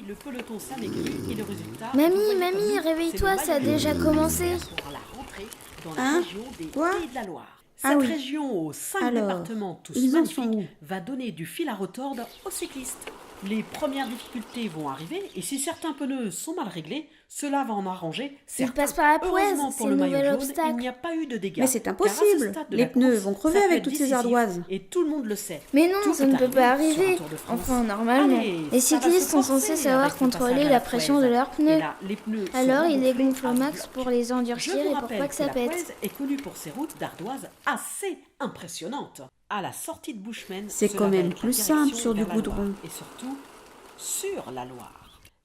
le peloton s'amaigrit et le résultat... Mamie, réveille-toi, ça a déjà commencé. Pour la rentrée dans la Hein? région des Quoi? Pays de la Loire. Ah Cette oui. région aux 5 Alors, départements tous ils en sont magnifiques où? va donner du fil à retordre aux cyclistes. Les premières difficultés vont arriver et si certains pneus sont mal réglés, cela va en arranger certains. passent par la poêle, Heureusement c'est pour le le maillot nouvel jaune, obstacle. il n'y a pas eu de dégâts. Mais c'est car à ce impossible. stade de Les la pneus course, vont crever ça peut avec être toutes ces décisif ardoises. Et tout le monde le sait. Mais non, Tout ça peut ne peut pas arriver sur un arriver. Tour de France. Enfin, normalement. Allez, Les ça va se cyclistes sont forcer censés savoir avec le contrôler passage à la pression de Pouez. leurs Et pneus. là, les pneus sont Alors, ils les rembourrés gonflent au à max bloc. pour les Je endurcir vous et pour rappelle pas que ça la pète. Pouez est connue pour ses routes d'ardoise assez impressionnantes. À la sortie de Bushman, C'est cela quand va même être la plus direction simple sur du vers la goudron. Loire et surtout sur la Loire.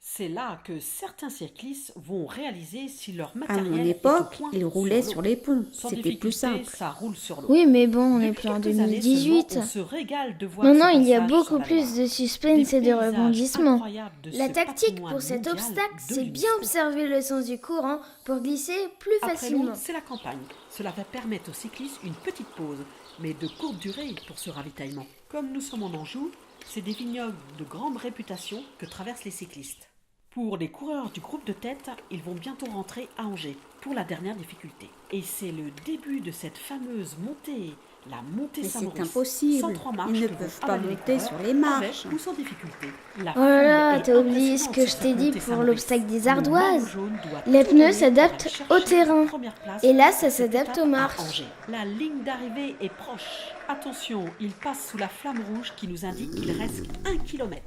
C'est là que certains cyclistes vont réaliser si leur À matériel mon est au époque, point ils roulaient sur sur l'eau. les ponts. Sans C'était difficulté, plus simple. ça roule sur l'eau. Oui, mais bon, on n'est Depuis plus en quelques années 2018. seulement, on se régale de voir Maintenant, ce il y a passage beaucoup sur la plus Loire. de suspense et de paysages rebondissements. incroyables de La ce tactique patrimoine pour cet mondial obstacle, de c'est bien l'UNESCO. observer le sens du courant pour glisser plus Après facilement. l'eau, c'est la campagne. Cela va permettre aux cyclistes une petite pause, mais de courte durée pour ce ravitaillement. Comme nous sommes en Anjou, c'est des vignobles de grande réputation que traversent les cyclistes. Pour les coureurs du groupe de tête, ils vont bientôt rentrer à Angers pour la dernière difficulté. Et c'est le début de cette fameuse montée, la montée Mais c'est Saint-Maurice. impossible. 103 marches Ils ne que vont peuvent pas avaler les monter coureurs sur les marches. Avec ou sans difficulté. La Oh là là, foule est t'as oublié ce impressionnante que je sur t'ai cette dit montée pour Saint-Maurice. l'obstacle des Le ardoises. maillot jaune doit Les tout pneus donner s'adaptent pour aller au chercher terrain. la première place Et là, ça de cette s'adapte étape aux à marches. Angers. La ligne d'arrivée est proche. Attention, il passe sous la flamme rouge qui nous indique qu'il reste 1 km.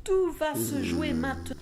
Tout va se jouer maintenant.